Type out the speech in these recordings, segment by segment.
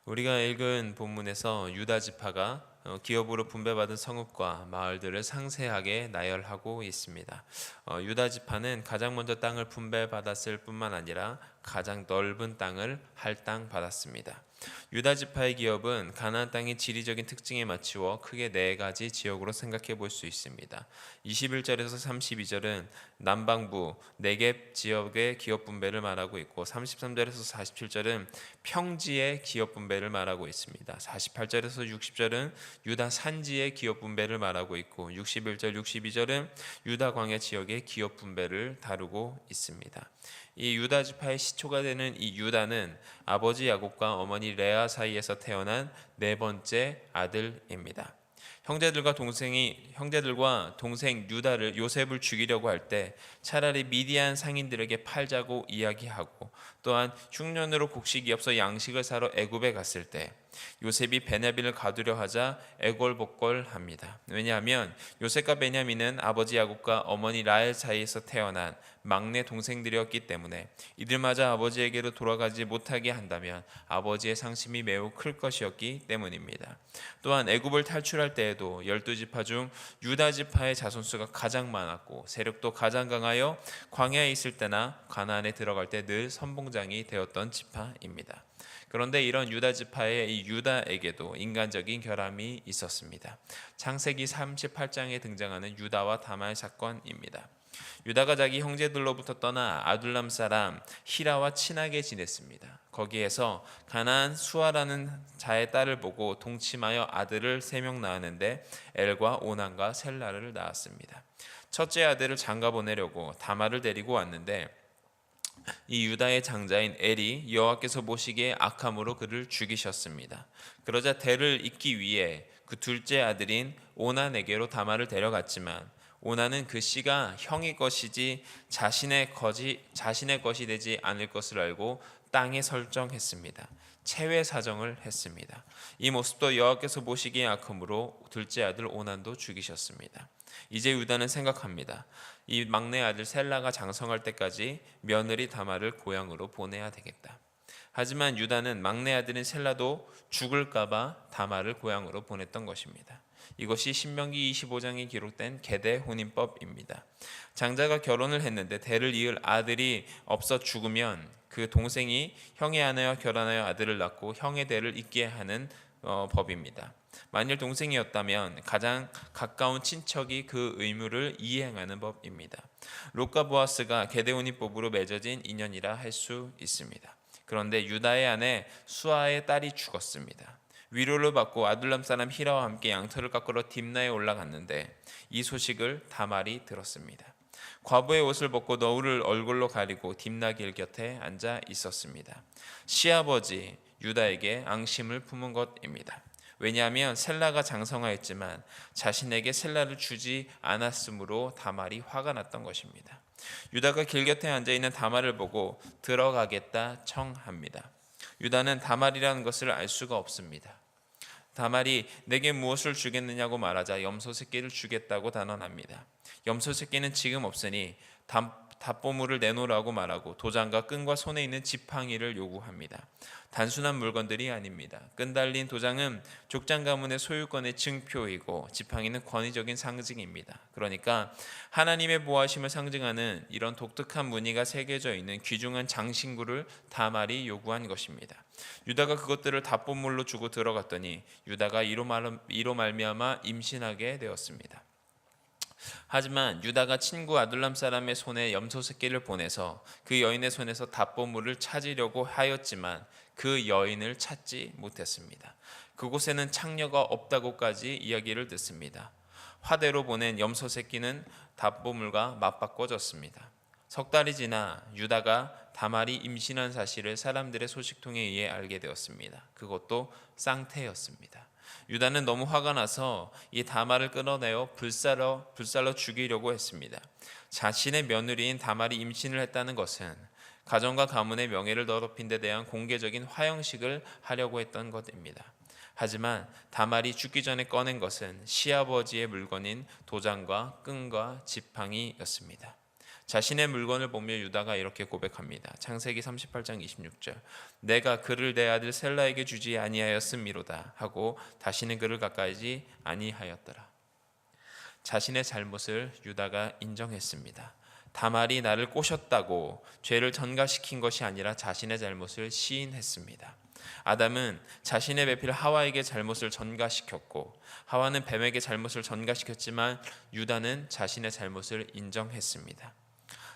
우리가 읽은 본문에서 유다 지파가 기업으로 분배받은 성읍과 마을들을 상세하게 나열하고 있습니다. 유다 지파는 가장 먼저 땅을 분배받았을 뿐만 아니라 가장 넓은 땅을 할당받았습니다. 유다 지파의 기업은 가나안 땅의 지리적인 특징에 맞추어 크게 네 가지 지역으로 생각해 볼 수 있습니다. 21절에서 32절은 남방부 네겝 지역의 기업 분배를 말하고 있고 33절에서 47절은 평지의 기업 분배를 말하고 있습니다. 48절에서 60절은 유다 산지의 기업 분배를 말하고 있고 61절, 62절은 유다 광야 지역의 기업 분배를 다루고 있습니다. 이 유다 지파의 시초가 되는 이 유다는 아버지 야곱과 어머니 레아 사이에서 태어난 네 번째 아들입니다. 형제들과 동생 유다를 요셉을 죽이려고 할 때 차라리 미디안 상인들에게 팔자고 이야기하고, 또한 흉년으로 곡식이 없어 양식을 사러 애굽에 갔을 때 요셉이 베냐민을 가두려 하자 애걸복걸합니다. 왜냐하면 요셉과 베냐민은 아버지 야곱과 어머니 라헬 사이에서 태어난 막내 동생들이었기 때문에 이들마저 아버지에게로 돌아가지 못하게 한다면 아버지의 상심이 매우 클 것이었기 때문입니다. 또한 애굽을 탈출할 때에도 12지파 중 유다 지파의 자손수가 가장 많았고 세력도 가장 강하여 광야에 있을 때나 가나안에 들어갈 때 늘 선봉장이 되었던 지파입니다. 그런데 이런 유다 지파의 이 유다에게도 인간적인 결함이 있었습니다. 창세기 38장에 등장하는 유다와 다말 사건입니다. 유다가 자기 형제들로부터 떠나 아둘람 사람 히라와 친하게 지냈습니다. 거기에서 가나안 수아라는 자의 딸을 보고 동침하여 아들을 3명 낳았는데 엘과 오난과 셀라를 낳았습니다. 첫째 아들을 장가 보내려고 다말을 데리고 왔는데 이 유다의 장자인 엘이 여호와께서 보시기에 악함으로 그를 죽이셨습니다. 그러자 대를 잇기 위해 그 둘째 아들인 오난에게로 다말을 데려갔지만 오난은 그 씨가 형의 것이지 자신의 것이 되지 않을 것을 알고 땅에 설정했습니다. 체외 사정을 했습니다. 이 모습도 여호와께서 보시기에 악함으로 둘째 아들 오난도 죽이셨습니다. 이제 유다는 생각합니다. 이 막내 아들 셀라가 장성할 때까지 며느리 다말을 고향으로 보내야 되겠다. 하지만 유다는 막내 아들인 셀라도 죽을까봐 다말을 고향으로 보냈던 것입니다. 이것이 신명기 25장에 기록된 계대 혼인법입니다. 장자가 결혼을 했는데 대를 이을 아들이 없어 죽으면 그 동생이 형의 아내와 결혼하여 아들을 낳고 형의 대를 잇게 하는 법입니다. 만일 동생이었다면 가장 가까운 친척이 그 의무를 이행하는 법입니다. 롯과 보아스가 게데온이법으로 맺어진 인연이라 할 수 있습니다. 그런데 유다의 아내 수아의 딸이 죽었습니다. 위로를 받고 아둘람 사람 히라와 함께 양털을 깎으러 딥나에 올라갔는데 이 소식을 다말이 들었습니다. 과부의 옷을 벗고 너울을 얼굴로 가리고 딥나 길 곁에 앉아 있었습니다. 시아버지 유다에게 앙심을 품은 것입니다. 왜냐하면 셀라가 장성하였지만 자신에게 셀라를 주지 않았으므로 다말이 화가 났던 것입니다. 유다가 길 곁에 앉아있는 다말을 보고 들어가겠다 청합니다. 유다는 다말이라는 것을 알 수가 없습니다. 다말이 내게 무엇을 주겠느냐고 말하자 염소 새끼를 주겠다고 단언합니다. 염소 새끼는 지금 없으니 답보물을 내놓으라고 말하고 도장과 끈과 손에 있는 지팡이를 요구합니다. 단순한 물건들이 아닙니다. 끈 달린 도장은 족장 가문의 소유권의 증표이고 지팡이는 권위적인 상징입니다. 그러니까 하나님의 보호하심을 상징하는 이런 독특한 무늬가 새겨져 있는 귀중한 장신구를 다말이 요구한 것입니다. 유다가 그것들을 답보물로 주고 들어갔더니 유다가 이로 말미암아 임신하게 되었습니다. 하지만 유다가 친구 아둘람 사람의 손에 염소 새끼를 보내서 그 여인의 손에서 답보물을 찾으려고 하였지만 그 여인을 찾지 못했습니다. 그곳에는 창녀가 없다고까지 이야기를 듣습니다. 화대로 보낸 염소 새끼는 답보물과 맞바꿔졌습니다. 석 달이 지나 유다가 다말이 임신한 사실을 사람들의 소식통에 의해 알게 되었습니다. 그것도 쌍태였습니다. 유다는 너무 화가 나서 이 다말을 끌어내어 불살러 죽이려고 했습니다. 자신의 며느리인 다말이 임신을 했다는 것은 가정과 가문의 명예를 더럽힌 데 대한 공개적인 화형식을 하려고 했던 것입니다. 하지만 다말이 죽기 전에 꺼낸 것은 시아버지의 물건인 도장과 끈과 지팡이였습니다. 자신의 물건을 보며 유다가 이렇게 고백합니다. 창세기 38장 26절. 내가 그를 내 아들 셀라에게 주지 아니하였음이로다 하고 다시는 그를 가까이지 아니하였더라. 자신의 잘못을 유다가 인정했습니다. 다말이 나를 꼬셨다고 죄를 전가시킨 것이 아니라 자신의 잘못을 시인했습니다. 아담은 자신의 배필 하와에게 잘못을 전가시켰고 하와는 뱀에게 잘못을 전가시켰지만 유다는 자신의 잘못을 인정했습니다.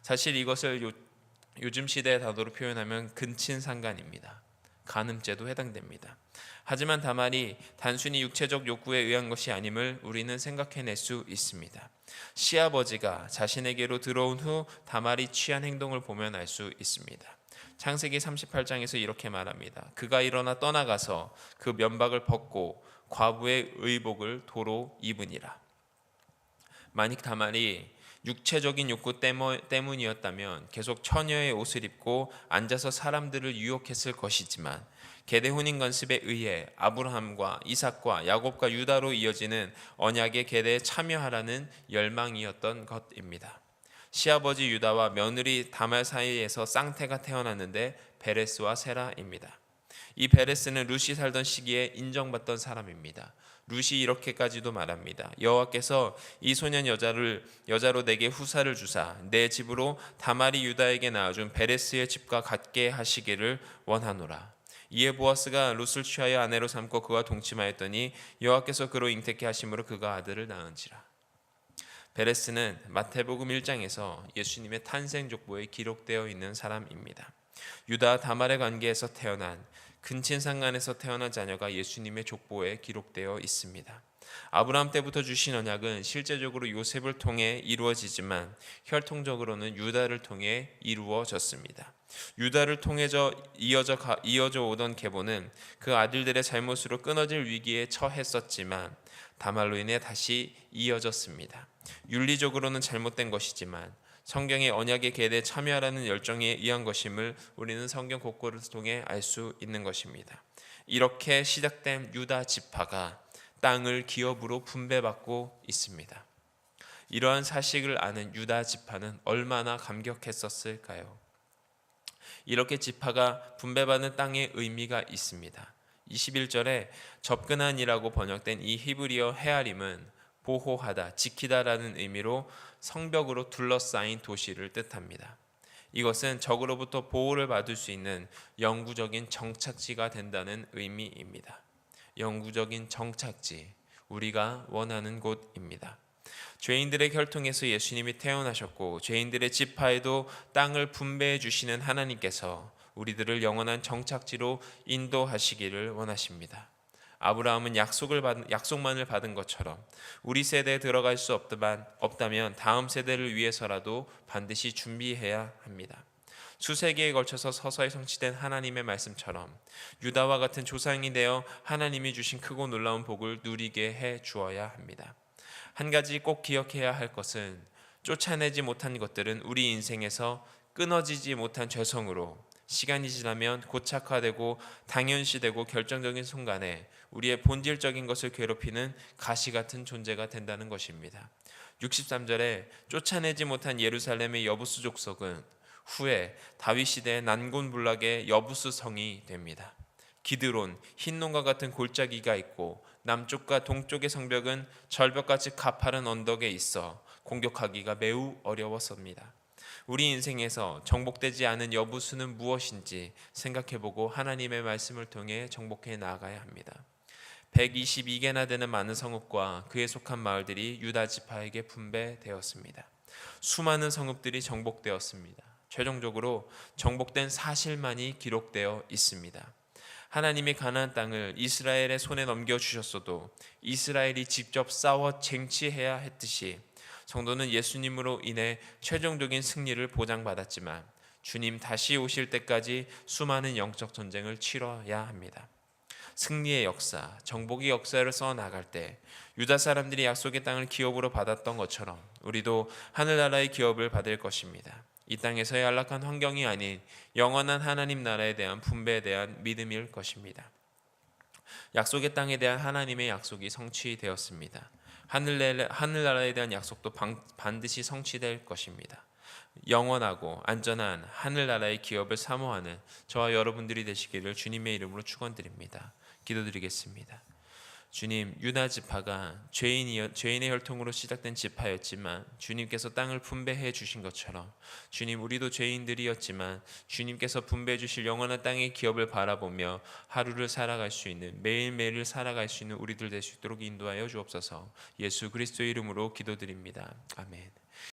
사실 이것을 요즘 시대의 단어로 표현하면 근친상간입니다. 간음죄도 해당됩니다. 하지만 다말이 단순히 육체적 욕구에 의한 것이 아님을 우리는 생각해낼 수 있습니다. 시아버지가 자신에게로 들어온 후 다말이 취한 행동을 보면 알 수 있습니다. 창세기 38장에서 이렇게 말합니다. 그가 일어나 떠나가서 그 면박을 벗고 과부의 의복을 도로 입으니라. 만약 다말이 육체적인 욕구 때문이었다면 계속 처녀의 옷을 입고 앉아서 사람들을 유혹했을 것이지만 계대 혼인 건습에 의해 아브라함과 이삭과 야곱과 유다로 이어지는 언약의 계대에 참여하라는 열망이었던 것입니다. 시아버지 유다와 며느리 다말 사이에서 쌍태가 태어났는데 베레스와 세라입니다. 이 베레스는 룻이 살던 시기에 인정받던 사람입니다. 룻이 이렇게까지도 말합니다. 여호와께서 이 소년 여자로 내게 후사를 주사 내 집으로 다말이 유다에게 낳아준 베레스의 집과 같게 하시기를 원하노라. 이에 보아스가 룻을 취하여 아내로 삼고 그와 동침하였더니 여호와께서 그로 잉태케 하심으로 그가 아들을 낳은지라. 베레스는 마태복음 1장에서 예수님의 탄생 족보에 기록되어 있는 사람입니다. 유다 다말의 관계에서 태어난 근친상간에서 태어난 자녀가 예수님의 족보에 기록되어 있습니다. 아브라함 때부터 주신 언약은 실제적으로 요셉을 통해 이루어지지만 혈통적으로는 유다를 통해 이루어졌습니다. 유다를 통해서 이어져 오던 계보는 그 아들들의 잘못으로 끊어질 위기에 처했었지만 다말로 인해 다시 이어졌습니다. 윤리적으로는 잘못된 것이지만 성경의 언약의 계대에 참여하라는 열정에 의한 것임을 우리는 성경 곳곳을 통해 알 수 있는 것입니다. 이렇게 시작된 유다 지파가 땅을 기업으로 분배받고 있습니다. 이러한 사실을 아는 유다 지파는 얼마나 감격했었을까요? 이렇게 지파가 분배받는 땅의 의미가 있습니다. 21절에 접근한이라고 번역된 이 히브리어 헤아림은 보호하다, 지키다라는 의미로 성벽으로 둘러싸인 도시를 뜻합니다. 이것은 적으로부터 보호를 받을 수 있는 영구적인 정착지가 된다는 의미입니다. 영구적인 정착지, 우리가 원하는 곳입니다. 죄인들의 혈통에서 예수님이 태어나셨고 죄인들의 지파에도 땅을 분배해 주시는 하나님께서 우리들을 영원한 정착지로 인도하시기를 원하십니다. 아브라함은 약속만을 받은 것처럼 우리 세대에 들어갈 수 없다면 다음 세대를 위해서라도 반드시 준비해야 합니다. 수세기에 걸쳐서 서서히 성취된 하나님의 말씀처럼 유다와 같은 조상이 되어 하나님이 주신 크고 놀라운 복을 누리게 해 주어야 합니다. 한 가지 꼭 기억해야 할 것은 쫓아내지 못한 것들은 우리 인생에서 끊어지지 못한 죄성으로 시간이 지나면 고착화되고 당연시되고 결정적인 순간에 우리의 본질적인 것을 괴롭히는 가시 같은 존재가 된다는 것입니다. 63절에 쫓아내지 못한 예루살렘의 여부수 족속은 후에 다윗 시대의 난곤불락의 여부수 성이 됩니다. 기드론, 흰논과 같은 골짜기가 있고 남쪽과 동쪽의 성벽은 절벽같이 가파른 언덕에 있어 공격하기가 매우 어려웠습니다. 우리 인생에서 정복되지 않은 여부수는 무엇인지 생각해보고 하나님의 말씀을 통해 정복해 나아가야 합니다. 122개나 되는 많은 성읍과 그에 속한 마을들이 유다 지파에게 분배되었습니다. 수많은 성읍들이 정복되었습니다. 최종적으로 정복된 사실만이 기록되어 있습니다. 하나님이 가나안 땅을 이스라엘의 손에 넘겨주셨어도 이스라엘이 직접 싸워 쟁취해야 했듯이 성도는 예수님으로 인해 최종적인 승리를 보장받았지만 주님 다시 오실 때까지 수많은 영적 전쟁을 치러야 합니다. 승리의 역사, 정복의 역사를 써나갈 때 유다 사람들이 약속의 땅을 기업으로 받았던 것처럼 우리도 하늘나라의 기업을 받을 것입니다. 이 땅에서의 안락한 환경이 아닌 영원한 하나님 나라에 대한 분배에 대한 믿음일 것입니다. 약속의 땅에 대한 하나님의 약속이 성취되었습니다. 하늘나라에 대한 약속도 반드시 성취될 것입니다. 영원하고 안전한 하늘나라의 기업을 사모하는 저와 여러분들이 되시기를 주님의 이름으로 축원드립니다. 기도드리겠습니다. 주님, 유다 지파가 죄인의 혈통으로 시작된 지파였지만 주님께서 땅을 분배해 주신 것처럼 주님, 우리도 죄인들이었지만 주님께서 분배해 주실 영원한 땅의 기업을 바라보며 하루를 살아갈 수 있는, 매일매일을 살아갈 수 있는 우리들 될 수 있도록 인도하여 주옵소서. 예수 그리스도의 이름으로 기도드립니다. 아멘.